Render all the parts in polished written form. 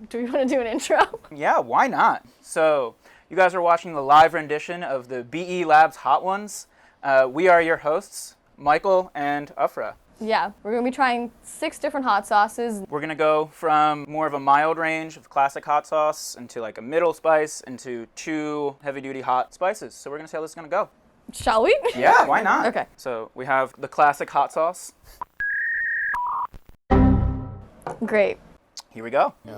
Do we want to do an intro? Yeah, why not? So, you guys are watching the live rendition of the BE Labs Hot Ones. We are your hosts, Michael and Afraah. Yeah, we're going to be trying 6 different hot sauces. We're going to go from more of a mild range of classic hot sauce into like a middle spice into 2 heavy-duty hot spices. So we're going to see how this is going to go. Shall we? Yeah, why not? Okay. So we have the classic hot sauce. Great. Here we go. Yeah.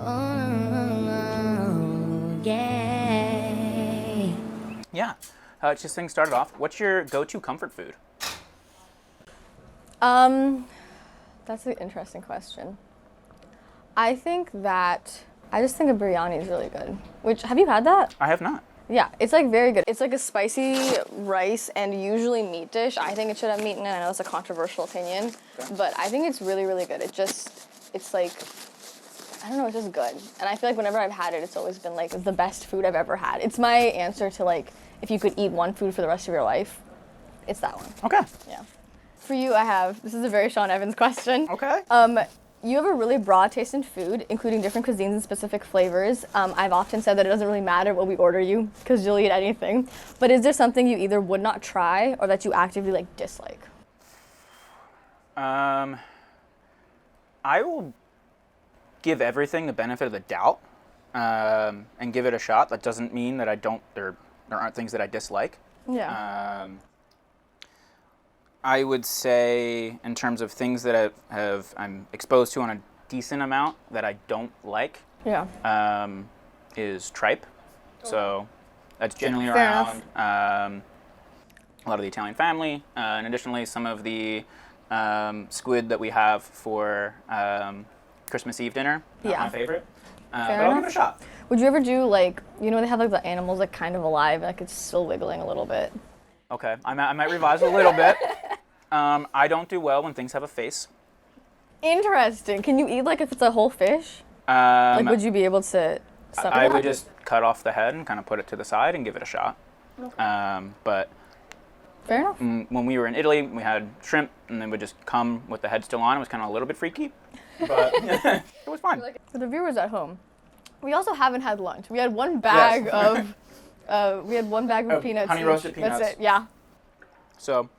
Just things started off. What's your go-to comfort food? That's an interesting question. I just think a biryani is really good. Which, have you had that? I have not. Yeah, it's like very good. It's like a spicy rice and usually meat dish. I think it should have meat in it. I know it's a controversial opinion, but I think it's really, really good. It's like, I don't know, it's just good. And I feel like whenever I've had it, it's always been like the best food I've ever had. It's my answer to like, if you could eat one food for the rest of your life, it's that one. Okay. Yeah. For you, this is a very Sean Evans question. Okay. You have a really broad taste in food, including different cuisines and specific flavors. I've often said that it doesn't really matter what we order you, because you'll eat anything. But is there something you either would not try or that you actively like dislike? I will give everything the benefit of the doubt, and give it a shot. That doesn't mean that there aren't things that I dislike. Yeah. I would say, in terms of things that I'm exposed to on a decent amount that I don't like, Yeah. is tripe. So that's generally Fair around a lot of the Italian family, and additionally some of the squid that we have for Christmas Eve dinner. Not Yeah. my favorite. But Fair I'll enough. give it a shot. Would you ever do like, they have like the animals like kind of alive, like it's still wiggling a little bit? Okay, I might revise a little bit. I don't do well when things have a face. Interesting. Can you eat like if it's a whole fish? Like would you be able to suck I it would up? just cut off the head and kind of put it to the side and give it a shot. Okay. But Fair enough. when we were in Italy, we had shrimp, and they would just come with the head still on. It was kind of a little bit freaky, but it was fun. For the viewers at home, we also haven't had lunch. We had one bag of peanuts. Honey each. roasted peanuts. That's it. Yeah. So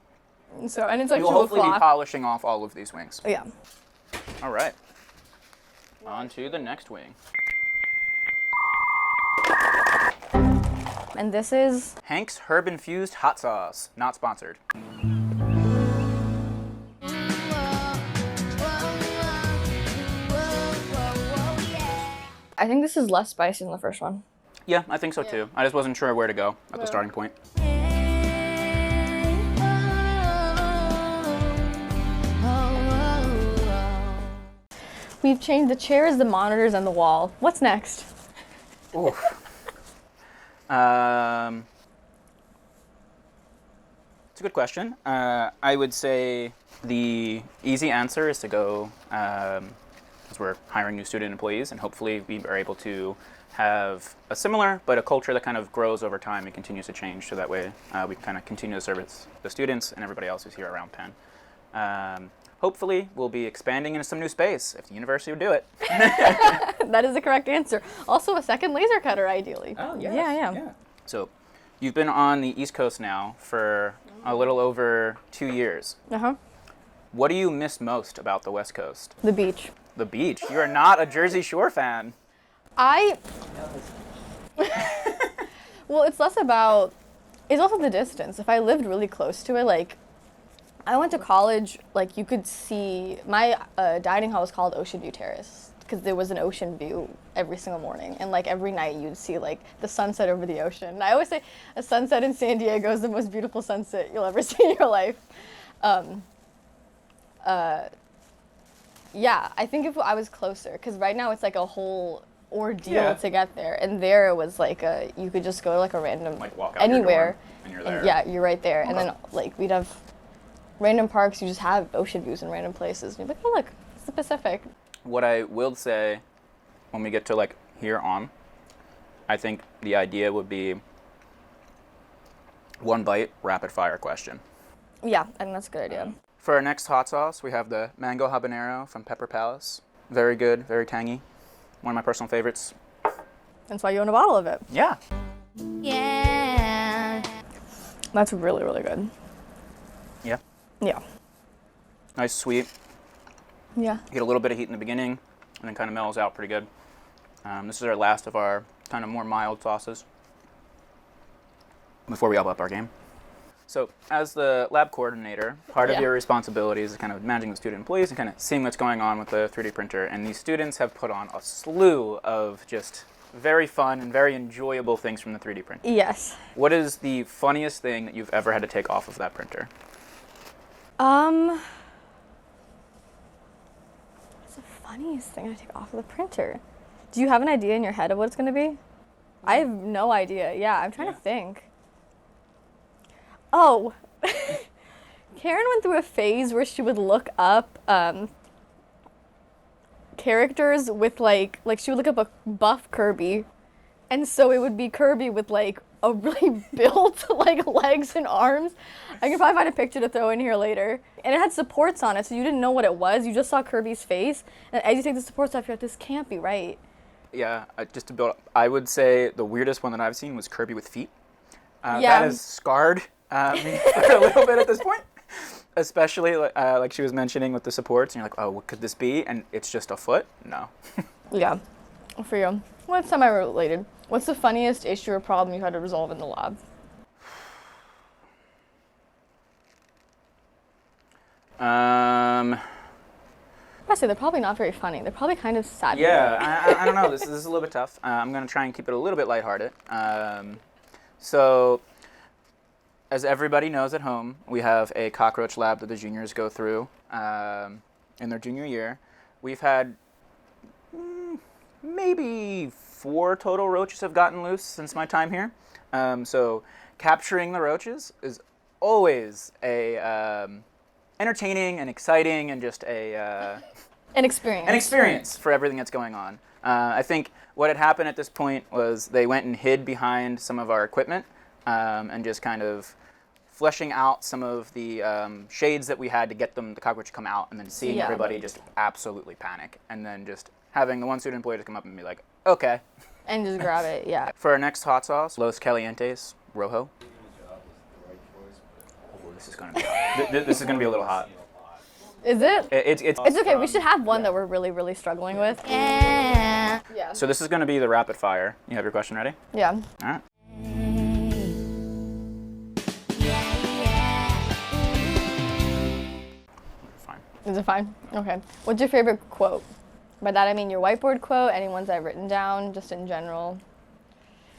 And it's like we'll 2 hopefully be o'clock. polishing off all of these wings. Yeah. All right. On to the next wing. And this is Hank's herb-infused hot sauce. Not sponsored. I think this is less spicy than the first one. Yeah, I think so too. I just wasn't sure where to go at the starting point. We've changed the chairs, the monitors, and the wall. What's next? Oof. It's a good question. I would say the easy answer is to go, as we're hiring new student employees, and hopefully we are able to have a similar, but a culture that kind of grows over time and continues to change, so that way we can kind of continue to service the students and everybody else who's here around Penn. Hopefully, we'll be expanding into some new space if the university would do it. That is the correct answer. Also, a second laser cutter, ideally. Oh, yes. Yeah. So, you've been on the East Coast now for a little over 2 years. Uh-huh. What do you miss most about the West Coast? The beach. The beach. You are not a Jersey Shore fan. Well, it's also the distance. If I lived really close to it, like, I went to college, like, you could see, my dining hall was called Ocean View Terrace, because there was an ocean view every single morning, and, like, every night you'd see, like, the sunset over the ocean. And I always say a sunset in San Diego is the most beautiful sunset you'll ever see in your life. Yeah, I think if I was closer, because right now it's, like, a whole ordeal to get there, and there it was, like, you could just go to, like, a random, Like, walk out anywhere, your door, and you're there. yeah, you're right there, Okay. and then, like, we'd have random parks, you just have ocean views in random places. And you're like, oh, look, it's the Pacific. What I will say when we get to, like, here on, I think the idea would be one bite, rapid fire question. Yeah, I think that's a good idea. For our next hot sauce, we have the mango habanero from Pepper Palace. Very good, very tangy. one of my personal favorites. That's why you own a bottle of it. Yeah. Yeah. That's really, really good. Yeah. Yeah. Nice, sweet. Yeah. You get a little bit of heat in the beginning, and then kind of mellows out pretty good. This is our last of our kind of more mild sauces before we up our game. So as the lab coordinator, part of your responsibilities is kind of managing the student employees and kind of seeing what's going on with the 3D printer. And these students have put on a slew of just very fun and very enjoyable things from the 3D printer. Yes. What is the funniest thing that you've ever had to take off of that printer? What's the funniest thing I take off of the printer? Do you have an idea in your head of what it's going to be? I have no idea. Yeah, I'm trying to think. Oh, Karen went through a phase where she would look up characters with like she would look up a buff Kirby, and so it would be Kirby with like a really built like legs and arms. I can probably find a picture to throw in here later. And it had supports on it, so you didn't know what it was. You just saw Kirby's face, and as you take the supports off, you're like, this can't be right. Yeah, just to build up, I would say the weirdest one that I've seen was Kirby with feet. That is scarred me for a little bit at this point, especially like she was mentioning with the supports, and you're like, oh, what could this be? And it's just a foot? No. Yeah, for you. Well, it's semi-related. What's the funniest issue or problem you had to resolve in the lab? I say they're probably not very funny. They're probably kind of sad. Yeah, I don't know. This is a little bit tough. I'm going to try and keep it a little bit lighthearted. So, as everybody knows at home, we have a cockroach lab that the juniors go through in their junior year. We've had maybe 4 total roaches have gotten loose since my time here. So, capturing the roaches is always a entertaining and exciting and just an experience. An experience for everything that's going on. I think what had happened at this point was they went and hid behind some of our equipment and just kind of fleshing out some of the shades that we had to get the cockroach to come out, and then seeing everybody just absolutely panic, and then just having the one student employee to come up and be like, okay. And just grab it, yeah. For our next hot sauce, Los Calientes Rojo. This is going to be this is going to be a little hot. Is it? It's okay. We should have one that we're really, really struggling with. Yeah. So this is going to be the rapid fire. You have your question ready? Yeah. All right. Fine. Is it fine? Okay. What's your favorite quote? By that I mean your whiteboard quote, any ones I've written down, just in general.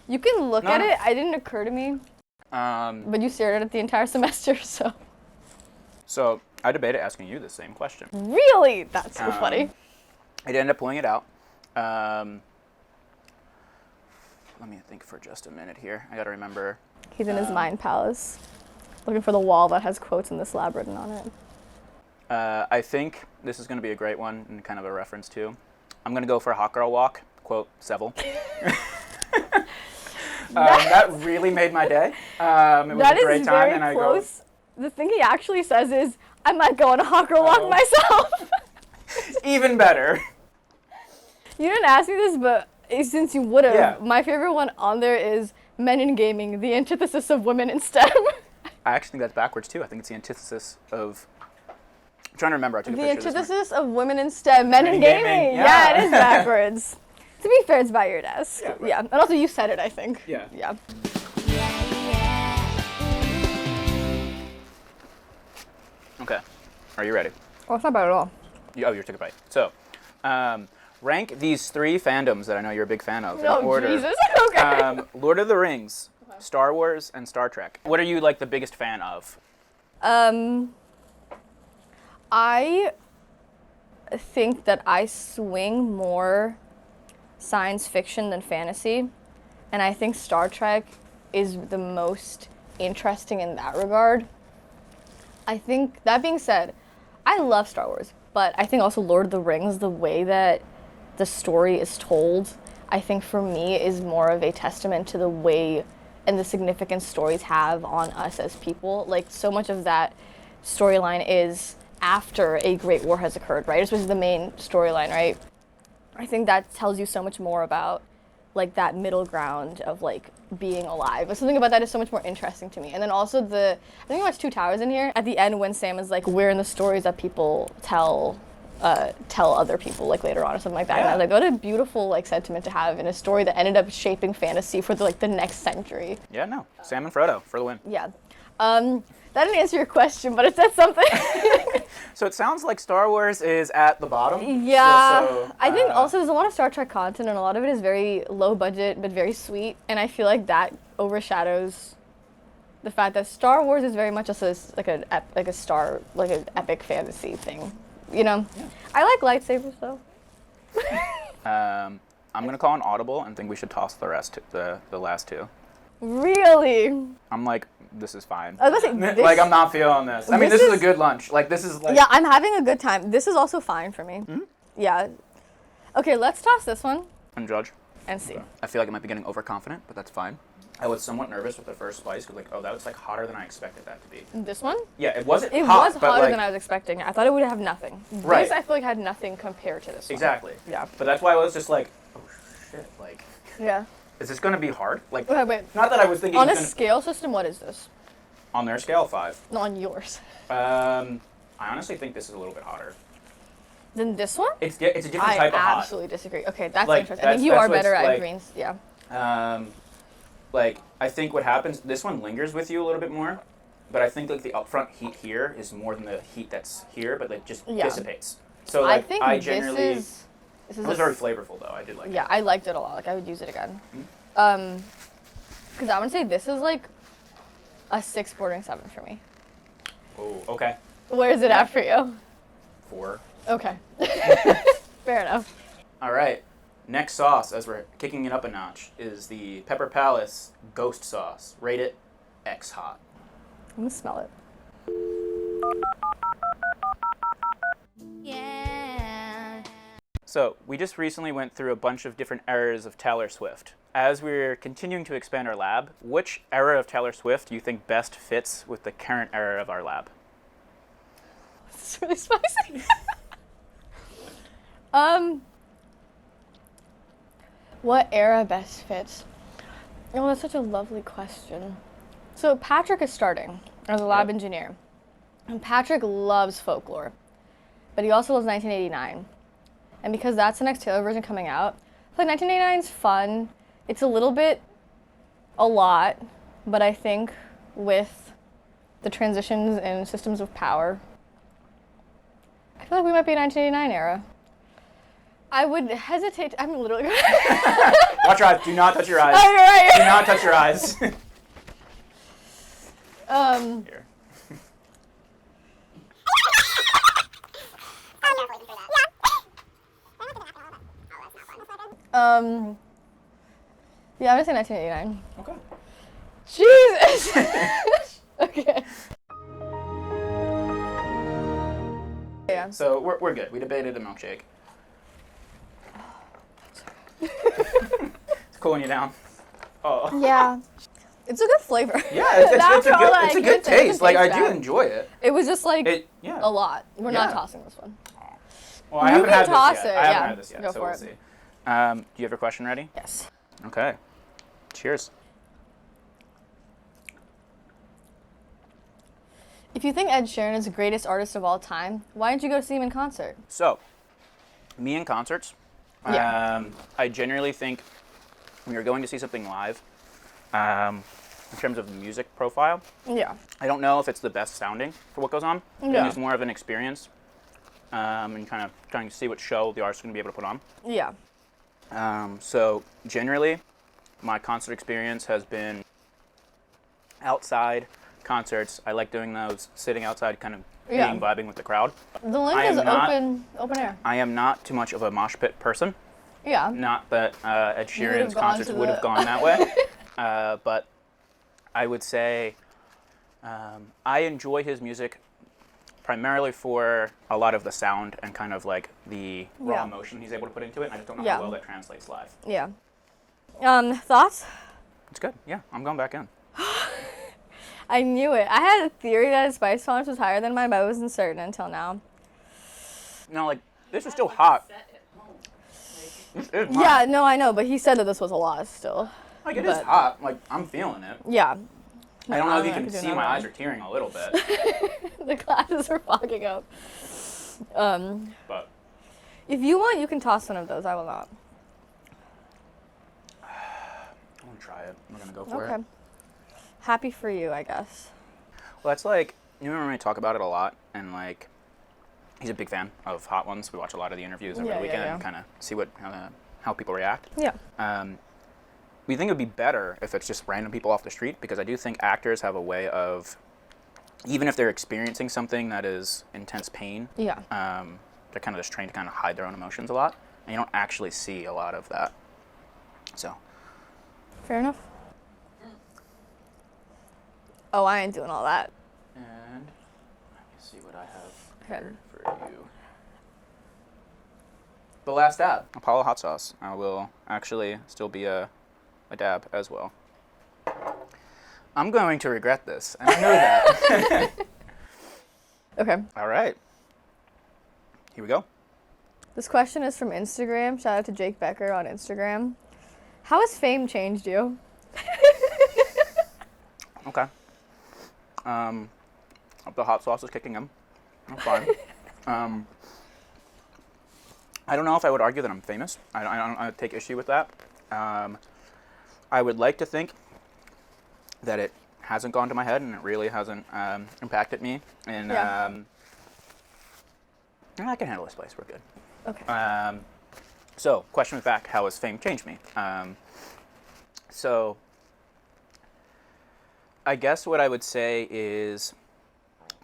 You can look at it. It didn't occur to me. But you stared at it the entire semester, so. So I debated asking you the same question. Really? That's so funny. I ended up pulling it out. Let me think for just a minute here. I got to remember. He's in his mind palace, looking for the wall that has quotes in this lab written on it. I think this is going to be a great one and kind of a reference too. I'm going to go for a hot girl walk. Quote, Seville. That really made my day. It was a great time, and I close. The thing he actually says is, I might go on a hot girl walk myself. Even better. You didn't ask me this, but since you would have, my favorite one on there is men in gaming, the antithesis of women in STEM. I actually think that's backwards too. I think it's the antithesis of. I'm trying to remember. I took a the picture antithesis of women in STEM, men in gaming. Yeah, it is backwards. To be fair, it's by your desk. Yeah, right. Yeah, and also you said it, I think. Yeah. Yeah. Okay. Are you ready? Oh, it's not bad at all. Oh, you took a bite. So, rank these 3 fandoms that I know you're a big fan of in order. Jesus. Okay. Lord of the Rings, Star Wars, and Star Trek. What are you like the biggest fan of? I think that I swing more science fiction than fantasy, and I think Star Trek is the most interesting in that regard. I think, that being said, I love Star Wars, but I think also Lord of the Rings, the way that the story is told, I think for me is more of a testament to the way and the significance stories have on us as people. Like, so much of that storyline is after a great war has occurred, right? Especially the main storyline, right? I think that tells you so much more about like that middle ground of like being alive. But something about that is so much more interesting to me. And then also I think I watched Two Towers in here. At the end when Sam is like, we're in the stories that people tell other people like later on or something like that. Yeah. And I was like, what a beautiful like sentiment to have in a story that ended up shaping fantasy for the next century. Yeah, no. Sam and Frodo for the win. Yeah. That didn't answer your question, but it said something. So it sounds like Star Wars is at the bottom. Yeah. So, I think also there's a lot of Star Trek content and a lot of it is very low budget but very sweet. And I feel like that overshadows the fact that Star Wars is very much just like an epic fantasy thing. You know? Yeah. I like lightsabers though. I'm gonna call an audible and think we should toss the rest, the last two. Really? I'm like, this is fine. I was gonna say, like, I'm not feeling this. I mean, this is a good lunch. Like, this is like... Yeah, I'm having a good time. This is also fine for me. Mm-hmm. Yeah. Okay, let's toss this one. And judge. And see. I feel like I might be getting overconfident, but that's fine. I was somewhat nervous with the first slice because, like, oh, that was like hotter than I expected that to be. This one? Yeah, it wasn't It hot, was but, hotter like, than I was expecting. I thought it would have nothing. Right. This I feel like had nothing compared to this one. Exactly. Yeah. But that's why I was just like, oh shit, like, Yeah. is this gonna be hard? Like, Okay, wait. not that I was thinking. On a scale system, what is this? On their scale, 5. No, on yours. I honestly think this is a little bit hotter. Than this one? It's a different type of I hot. absolutely disagree. Okay, that's Like, interesting. I think you that's are better what's, at like, greens. Yeah. Like, I think what happens, this one lingers with you a little bit more, but I think like the upfront heat here is more than the heat that's here, but like just dissipates. So like, I think this is it was very flavorful though. I did like it. Yeah, I liked it a lot. Like I would use it again. Mm-hmm. Because I would say this is like a 6 bordering 7 for me. Oh, okay. Where is it at for you? 4. Okay. Fair enough. All right. Next sauce, as we're kicking it up a notch, is the Pepper Palace Ghost Sauce. Rate it X hot. I'm gonna smell it. Yeah. So, we just recently went through a bunch of different eras of Taylor Swift. As we're continuing to expand our lab, which era of Taylor Swift do you think best fits with the current era of our lab? This is really spicy. What era best fits? Oh, that's such a lovely question. So Patrick is starting as a lab engineer. And Patrick loves folklore. But he also loves 1989. And because that's the next Taylor version coming out, I feel like 1989 is fun. It's a little bit a lot, but I think with the transitions and systems of power, I feel like we might be a 1989 era. I would hesitate. I'm literally. Watch your eyes. Do not touch your eyes. Oh, you're right. Do not touch your eyes. Here. Yeah, I'm gonna say 1989. Okay. Jesus. Okay. Yeah. So we're good. We debated a milkshake. It's cooling you down. Oh. Yeah. It's a good flavor. Yeah, it's a good taste. Like, I do bad. enjoy it. It was just like Yeah. a lot. We're not Yeah. tossing this one. Well, I You haven't can had toss this yet. it, I haven't yeah. had this yet, Go so for we'll it. see. Do you have your question ready? Yes. Okay. Cheers. If you think Ed Sheeran is the greatest artist of all time, why didn't you go see him in concert? So, me in concerts, Yeah. I generally think when you're going to see something live, in terms of the music profile, Yeah. I don't know if it's the best sounding for what goes on. I think Yeah. it's more of an experience, and kind of trying to see what show the artist's going to be able to put on. Yeah. So generally, my concert experience has been outside concerts. I like doing those sitting outside, kind of Yeah. vibing with the crowd. The link I is am not- open air. I am not too much of a mosh pit person. Yeah. Not that Ed would've Sheeran's gone concerts to would have the- gone that way, but I would say I enjoy his music primarily for a lot of the sound and kind of like the raw Yeah. emotion he's able to put into it. And I just don't know Yeah. how well that translates live. Yeah. Thoughts? It's good. Yeah, I'm going back in. I knew it. I had a theory that his spice tolerance was higher than mine, but I wasn't certain until now. No, like this is still hot. It's Yeah, no, I know, but he said that this was a lot still. Like, it is but- hot. Like, I'm feeling it. Yeah. I don't know if you I can could do see another my one. eyes are tearing a little bit. The glasses are fogging up. But If you want, you can toss one of those. I will not. I'm going to try it. We're going to go for Okay. it. Happy for you, I guess. Well, it's like, you remember we talk about it a lot, and like, he's a big fan of Hot Ones. We watch a lot of the interviews over Yeah, the yeah, weekend yeah. and kind of see how people react. Yeah. We think it would be better if it's just random people off the street, because I do think actors have a way of, even if they're experiencing something that is intense pain, Yeah. they're kind of just trained to kind of hide their own emotions a lot, and you don't actually see a lot of that. So, Fair enough. Oh, I ain't doing all that. and let me see what I have Okay. here for you. The last dab, Apollo hot sauce. I will actually still be a dab as well. I'm going to regret this, and I know that. Okay. All right. Here we go. This question is from Instagram. Shout out to Jake Becker on Instagram. How has fame changed you? Okay. The hot sauce is kicking in. I'm fine. I don't know if I would argue that I'm famous. I take issue with that. I would like to think that it hasn't gone to my head and it really hasn't impacted me. And Yeah. I can handle this place. We're good. Okay. So, question was back, how has fame changed me? So, I guess what I would say is,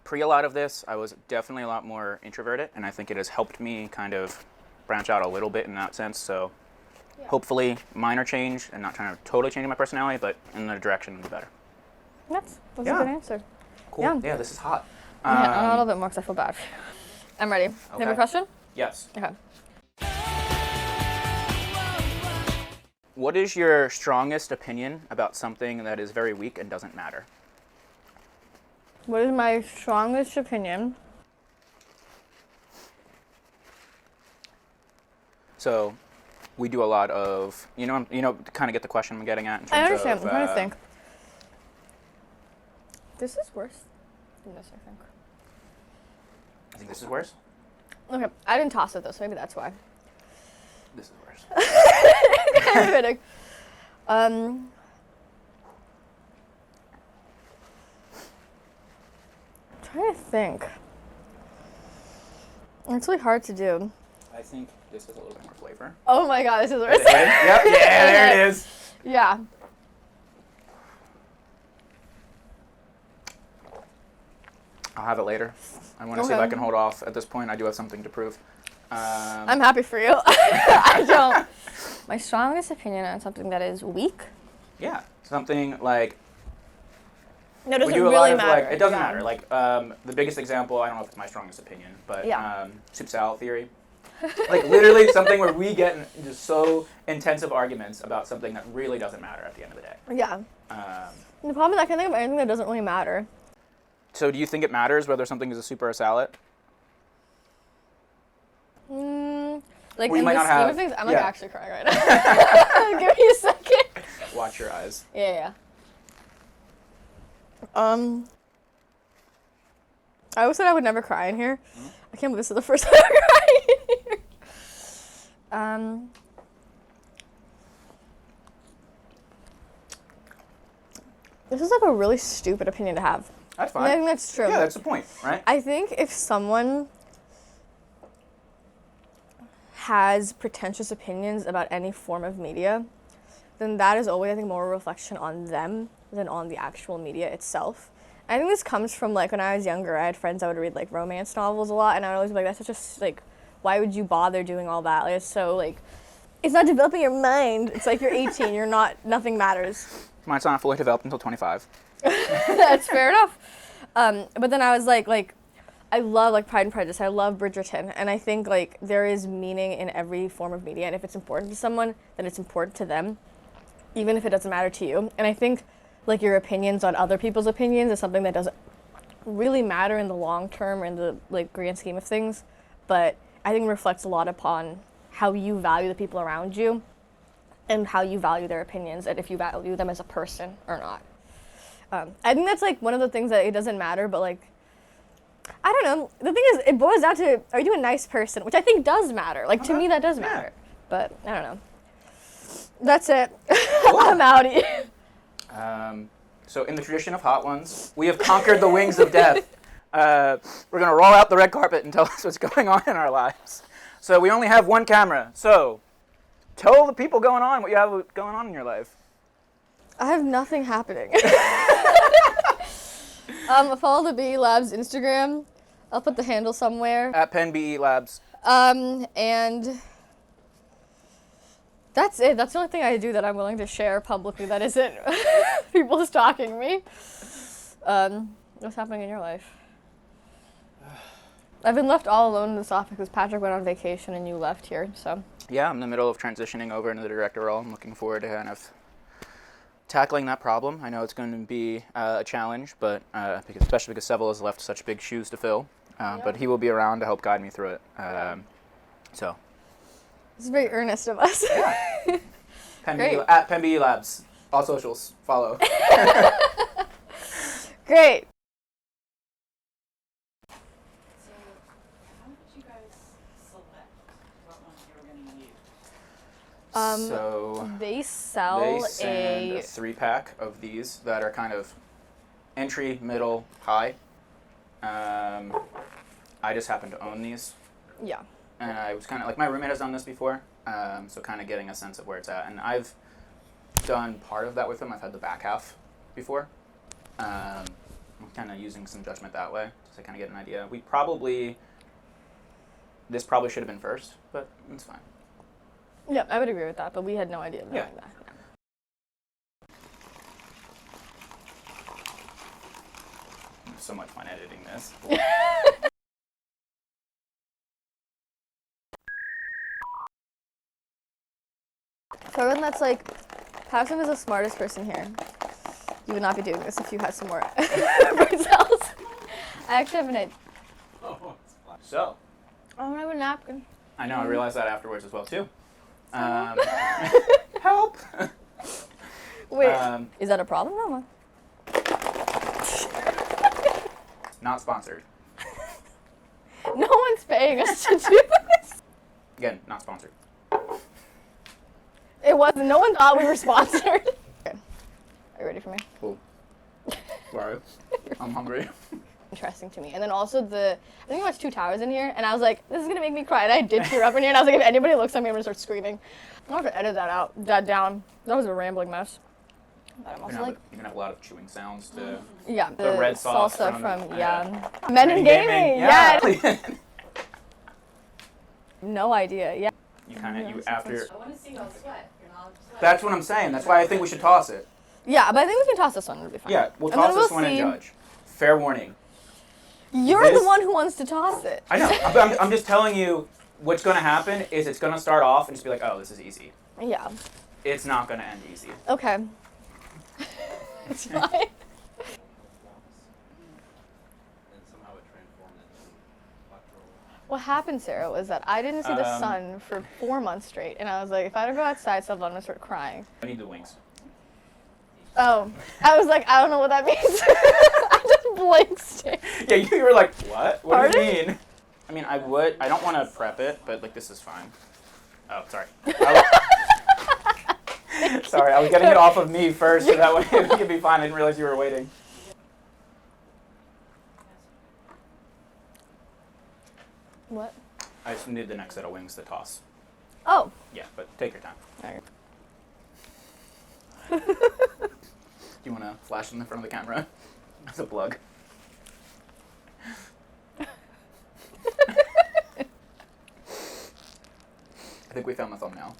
pre a lot of this, I was definitely a lot more introverted, and I think it has helped me kind of branch out a little bit in that sense. So, hopefully, minor change, and not trying to totally change my personality, but in the direction of the better. That's a Yeah. good answer. Cool. Yeah. Yeah, this is hot. Yeah, a little bit more because I feel bad. I'm ready. You have Okay. a question? Yes. Okay. What is your strongest opinion about something that is very weak and doesn't matter? What is my strongest opinion? So, we do a lot of, kind of get the question I'm getting at. In terms I understand. Of, I'm trying to think. This is worse than this, I think. I think this is worse. Okay, I didn't toss it though, so maybe that's why. This is worse. I'm kidding. Trying to think. It's really hard to do. I think this has a little bit more flavor. Oh my god, this is worse. Yep, yeah, there it is. Yeah. I'll have it later. I want to see if Okay. I can hold off. At this point, I do have something to prove. I'm happy for you. I don't. My strongest opinion on something that is weak? Yeah, something like No, it we doesn't do a lot really of matter. like it doesn't Yeah. matter. Like the biggest example, I don't know if it's my strongest opinion, but Yeah. soup salad theory. Like literally something where we get in just so intensive arguments about something that really doesn't matter at the end of the day. Yeah. Um, The problem is I can think of anything that doesn't really matter. so do you think it matters whether something is a soup or a salad? Like We in might the not scheme have- of things, I'm yeah. like actually crying right now. Give me a second. Watch your eyes. Yeah. I always said I would never cry in here. I can't believe this is the first time I've cried in here. This is like a really stupid opinion to have. That's I fine. think that's true. Yeah, that's the point, right? I think if someone has pretentious opinions about any form of media, then that is always, I think, more a reflection on them than on the actual media itself. I think this comes from, like, when I was younger, I had friends that would read, like, romance novels a lot, and I would always be like, that's such a, like, why would you bother doing all that? Like, it's so, like, it's not developing your mind. It's like you're 18, you're not, nothing matters. Mine's not fully developed until 25. That's fair enough. But then I was like, I love, like, Pride and Prejudice. I love Bridgerton. And I think, like, there is meaning in every form of media. And if it's important to someone, then it's important to them, even if it doesn't matter to you. And I think, like, your opinions on other people's opinions is something that doesn't really matter in the long term or in the, like, grand scheme of things. But I think it reflects a lot upon how you value the people around you and how you value their opinions and if you value them as a person or not. I think that's like one of the things that it doesn't matter, but like, I don't know. The thing is, it boils down to, are you a nice person? Which I think does matter. Like, to me, that does matter. But, I don't know. That's it. I'm outie. So in the tradition of Hot Ones, we have conquered the wings of death. We're going to roll out the red carpet and tell us what's going on in our lives. So we only have one camera. So tell the people going on what you have going on in your life. I have nothing happening. Follow the BE Labs Instagram. I'll put the handle somewhere. At Penn BE Labs. And that's it. That's the only thing I do that I'm willing to share publicly that isn't people stalking me. What's happening in your life? I've been left all alone in this office because Patrick went on vacation and you left here, so. Yeah, I'm in the middle of transitioning over into the director role. I'm looking forward to kind of tackling that problem. I know it's going to be a challenge, but especially because Seville has left such big shoes to fill. But he will be around to help guide me through it. So. It's very earnest of us. Yeah. At Penn BE Labs. All socials. Follow. Great. So, how did you guys select what ones you were going to use? So They sell they send a 3-pack of these that are kind of entry, middle, high. I just happen to own these. Yeah. And I was kind of, like, my roommate has done this before, so kind of getting a sense of where it's at. And I've done part of that with him. I've had the back half before. I'm kind of using some judgment that way, just to kind of get an idea. This probably should have been first, but it's fine. Yeah, I would agree with that, but we had no idea of doing that. So much fun editing this. For everyone that's like, Paxton is the smartest person here. You would not be doing this if you had some more brain cells. I actually have an idea. So. I don't have a napkin. I know, I realized that afterwards as well, too. Help! Wait, is that a problem? No. Not sponsored. No one's paying us to do this. Again, not sponsored. It wasn't. No one thought we were sponsored. Okay. Are you ready for me? Cool. Sorry. I'm hungry. Interesting to me. And then also I think I watched Two Towers in here, and I was like, this is gonna make me cry. And I did tear up in here, and I was like, if anybody looks at me, I'm gonna start screaming. I'm gonna have to edit that down. That was a rambling mess. But I'm also You're gonna have a lot of chewing sounds to. Yeah, the red sauce salsa from Men in Gaming. Yeah. No idea. Yeah. After. I want to see y'all sweat. You're not sweat. That's what I'm saying. That's why I think we should toss it. Yeah, but I think we can toss this one. It'll be fine. Yeah, we'll And then toss this we'll one and see. judge. Fair warning. You're the one who wants to toss it. I know. I'm just telling you what's going to happen is it's going to start off and just be like, oh, this is easy. Yeah. It's not going to end easy. Okay. It's fine. And somehow it transformed into electoral. What happened, Sarah, was that I didn't see the sun for 4 months straight, and I was like, if I don't go outside, I'm gonna start crying. I need the wings. Oh, I was like, I don't know what that means. I just blinked. Yeah, you were like, what? What Pardon? do you mean? I mean, I don't want to prep it, but like this is fine. Oh, sorry. Sorry, I was getting it off of me first, so that way it could be fine. I didn't realize you were waiting. What? I just need the next set of wings to toss. Oh. Yeah, but take your time. All right. Do you want to flash in the front of the camera? As a plug. I think we found the thumbnail.